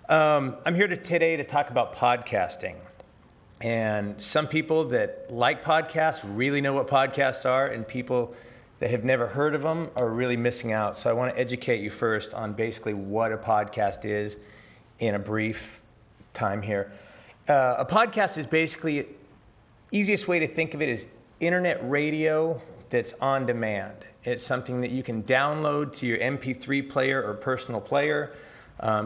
I'm here today to talk about podcasting. And some people that like podcasts really know what podcasts are, and people that have never heard of them are really missing out. So I want to educate you first on basically what a podcast is in a brief time here. A podcast is basically, easiest way to think of it is internet radio that's on demand. It's something that you can download to your MP3 player or personal player.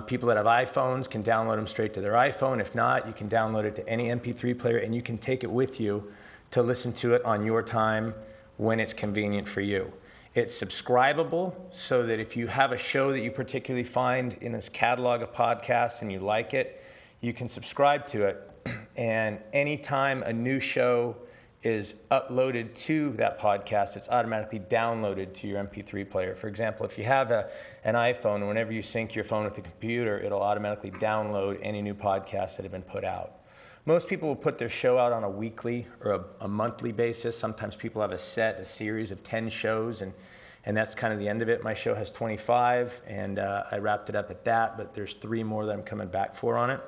People that have iPhones can download them straight to their iPhone. If not, you can download it to any MP3 player, and you can take it with you to listen to it on your time when it's convenient for you. It's subscribable, so that if you have a show that you particularly find in this catalog of podcasts and you like it, you can subscribe to it. And anytime a new show is uploaded to that podcast, it's automatically downloaded to your MP3 player. For example, if you have an iPhone, whenever you sync your phone with the computer, it'll automatically download any new podcasts that have been put out. Most people will put their show out on a weekly or a monthly basis. Sometimes people have a series of 10 shows, and that's kind of the end of it. My show has 25, and I wrapped it up at that, but there's 3 more that I'm coming back for on it.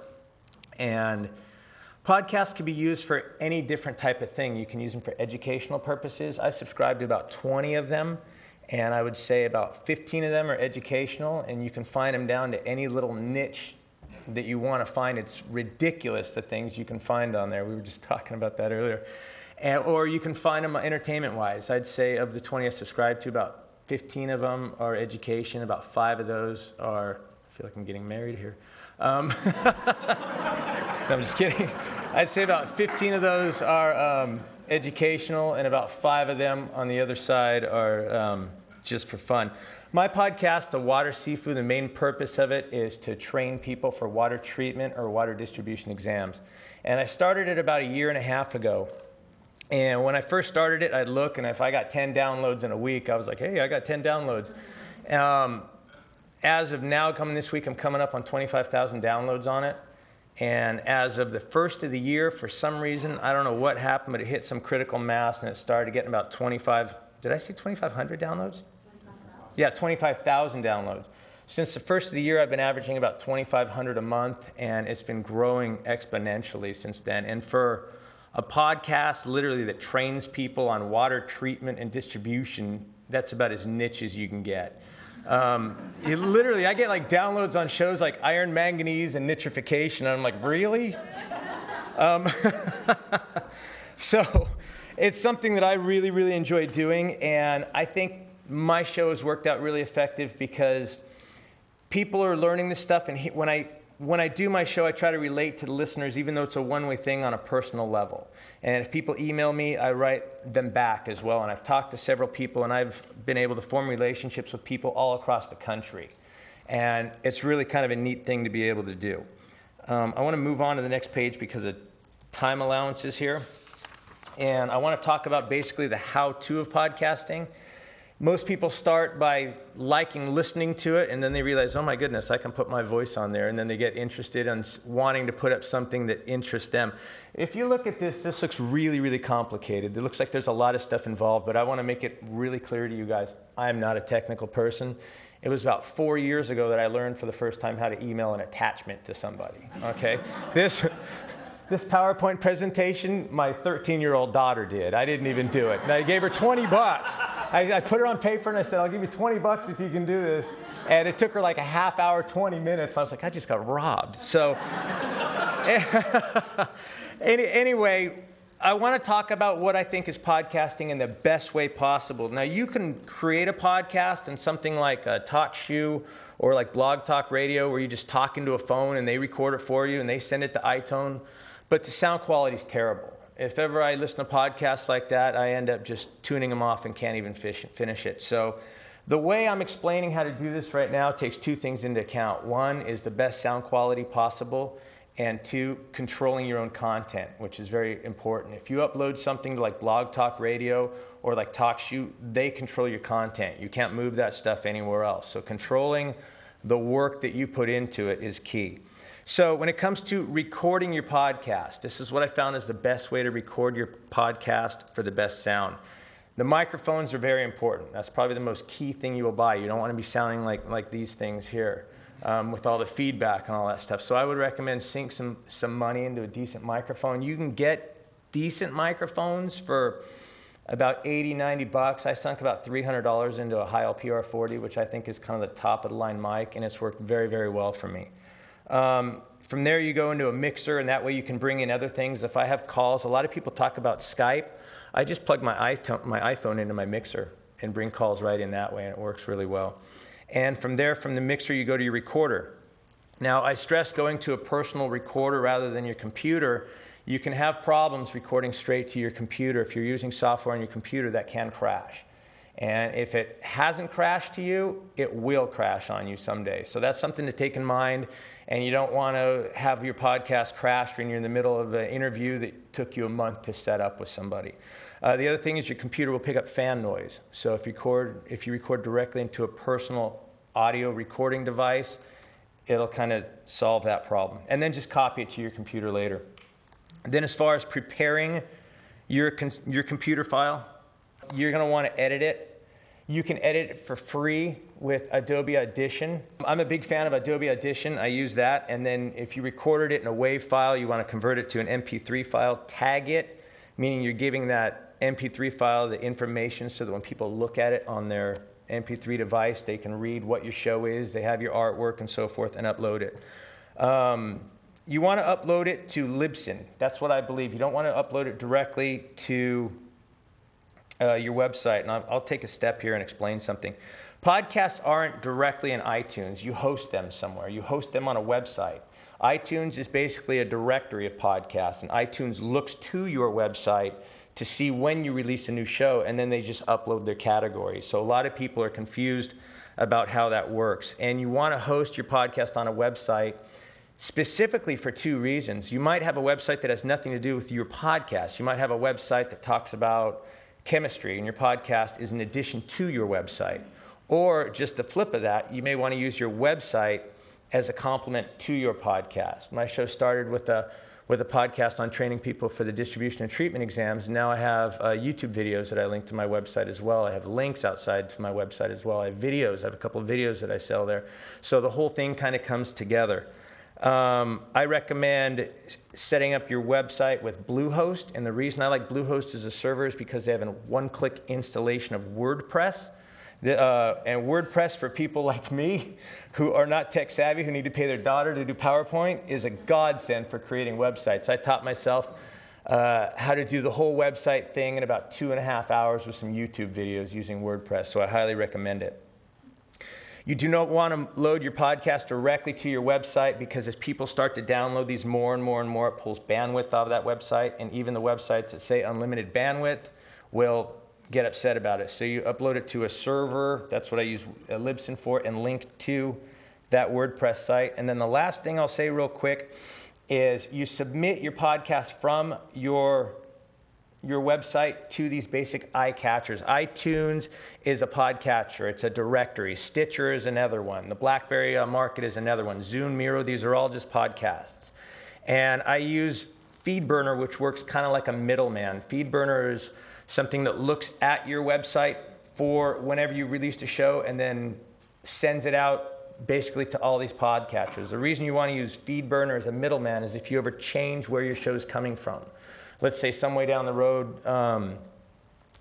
And podcasts can be used for any different type of thing. You can use them for educational purposes. I subscribe to about 20 of them, and I would say about 15 of them are educational, and you can find them down to any little niche that you want to find. It's ridiculous the things you can find on there. We were just talking about that earlier. Or you can find them entertainment-wise. I'd say of the 20 I subscribe to, about 15 of them are education. About 5 of those are, I feel like I'm getting married here. No, I'm just kidding. I'd say about 15 of those are educational, and about 5 of them on the other side are just for fun. My podcast, The Water Sifu, the main purpose of it is to train people for water treatment or water distribution exams. And I started it about 1.5 years ago. And when I first started it, I'd look, and if I got 10 downloads in a week, I was like, hey, I got 10 downloads. As of now, coming this week, I'm coming up on 25,000 downloads on it. And as of the first of the year, for some reason, I don't know what happened, but it hit some critical mass, and it started getting about 2,500 downloads? Yeah, 25,000 downloads. Since the first of the year, I've been averaging about 2,500 a month, and it's been growing exponentially since then. And for a podcast, literally, that trains people on water treatment and distribution, that's about as niche as you can get. Literally, I get like downloads on shows like Iron, Manganese, and Nitrification, and I'm like, really? So it's something that I really, really enjoy doing, and I think my show has worked out really effective because people are learning this stuff, and when I do my show, I try to relate to the listeners, even though it's a one-way thing, on a personal level. And if people email me, I write them back as well. And I've talked to several people, and I've been able to form relationships with people all across the country. And it's really kind of a neat thing to be able to do. I want to move on to the next page because of time allowances here. And I want to talk about basically the how-to of podcasting. Most people start by listening to it, and then they realize, oh my goodness, I can put my voice on there, and then they get interested in wanting to put up something that interests them. If you look at this looks really, really complicated. It looks like there's a lot of stuff involved, but I want to make it really clear to you guys, I am not a technical person. It was about 4 years ago that I learned for the first time how to email an attachment to somebody, okay? This PowerPoint presentation, my 13-year-old daughter did. I didn't even do it. And I gave her 20 bucks. I put it on paper, and I said, I'll give you 20 bucks if you can do this. And it took her like a half hour, 20 minutes. I was like, I just got robbed. So anyway, I want to talk about what I think is podcasting in the best way possible. Now, you can create a podcast in something like TalkShoe or like Blog Talk Radio, where you just talk into a phone and they record it for you and they send it to iTunes. But the sound quality is terrible. If ever I listen to podcasts like that, I end up just tuning them off and can't even finish it. So the way I'm explaining how to do this right now takes 2 things into account. 1 is the best sound quality possible, and 2, controlling your own content, which is very important. If you upload something to like Blog Talk Radio or like TalkShoe, they control your content. You can't move that stuff anywhere else. So controlling the work that you put into it is key. So when it comes to recording your podcast, this is what I found is the best way to record your podcast for the best sound. The microphones are very important. That's probably the most key thing you will buy. You don't want to be sounding like these things here. with all the feedback and all that stuff. So I would recommend sink some money into a decent microphone. You can get decent microphones for about 80, 90 bucks. I sunk about $300 into a Heil PR40, which I think is kind of the top of the line mic, and it's worked very, very well for me. From there, you go into a mixer, and that way you can bring in other things. If I have calls, a lot of people talk about Skype. I just plug my iPhone into my mixer and bring calls right in that way, and it works really well. And from there, from the mixer, you go to your recorder. Now, I stress going to a personal recorder rather than your computer. You can have problems recording straight to your computer. If you're using software on your computer, that can crash. And if it hasn't crashed to you, it will crash on you someday. So that's something to take in mind. And you don't want to have your podcast crash when you're in the middle of an interview that took you a month to set up with somebody. The other thing is your computer will pick up fan noise. So if you record directly into a personal audio recording device, it'll kind of solve that problem. And then just copy it to your computer later. Then as far as preparing your computer file, you're going to want to edit it. You can edit it for free with Adobe Audition. I'm a big fan of Adobe Audition. I use that. And then if you recorded it in a WAV file, you want to convert it to an MP3 file, tag it, meaning you're giving that MP3 file the information so that when people look at it on their MP3 device, they can read what your show is, they have your artwork and so forth, and upload it. You want to upload it to Libsyn. That's what I believe. You don't want to upload it directly to your website. And I'll take a step here and explain something. Podcasts aren't directly in iTunes. You host them somewhere. You host them on a website. iTunes is basically a directory of podcasts, and iTunes looks to your website to see when you release a new show, and then they just upload their categories. So a lot of people are confused about how that works. And you want to host your podcast on a website specifically for two reasons. You might have a website that has nothing to do with your podcast. You might have a website that talks about chemistry, and your podcast is in addition to your website. Or just the flip of that, you may want to use your website as a complement to your podcast. My show started with a podcast on training people for the distribution and treatment exams. And now I have YouTube videos that I link to my website as well. I have links outside to my website as well. I have videos. I have a couple of videos that I sell there. So the whole thing kind of comes together. I recommend setting up your website with Bluehost. And the reason I like Bluehost as a server is because they have a one-click installation of WordPress. And WordPress, for people like me who are not tech savvy, who need to pay their daughter to do PowerPoint, is a godsend for creating websites. I taught myself how to do the whole website thing in about 2.5 hours with some YouTube videos using WordPress, so I highly recommend it. You do not want to load your podcast directly to your website, because as people start to download these more and more and more, it pulls bandwidth out of that website, and even the websites that say unlimited bandwidth will get upset about it. So you upload it to a server. That's what I use Libsyn for, and link to that WordPress site. And then the last thing I'll say real quick is you submit your podcast from your website to these basic eye catchers. iTunes is a podcatcher. It's a directory. Stitcher is another one. The BlackBerry Market is another one. Zune, Miro, these are all just podcasts. And I use FeedBurner, which works kind of like a middleman. FeedBurner is something that looks at your website for whenever you released a show and then sends it out basically to all these podcatchers. The reason you want to use FeedBurner as a middleman is if you ever change where your show is coming from. Let's say some way down the road,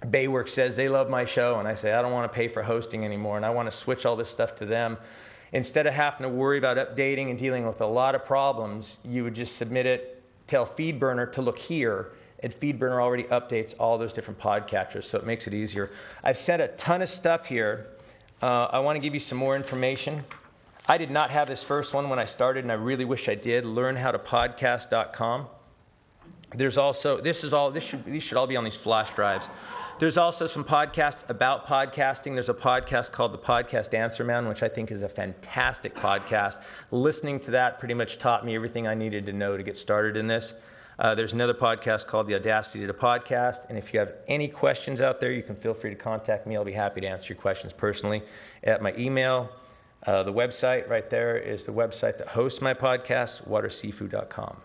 Bayworks says they love my show, and I say I don't want to pay for hosting anymore, and I want to switch all this stuff to them. Instead of having to worry about updating and dealing with a lot of problems, you would just submit it, tell FeedBurner to look here, and FeedBurner already updates all those different podcatchers, so it makes it easier. I've said a ton of stuff here. I want to give you some more information. I did not have this first one when I started, and I really wish I did. LearnHowToPodcast.com. There's also, these should all be on these flash drives. There's also some podcasts about podcasting. There's a podcast called The Podcast Answer Man, which I think is a fantastic podcast. Listening to that pretty much taught me everything I needed to know to get started in this. There's another podcast called The Audacity to Podcast. And if you have any questions out there, you can feel free to contact me. I'll be happy to answer your questions personally at my email. The website right there is the website that hosts my podcast, waterseafood.com.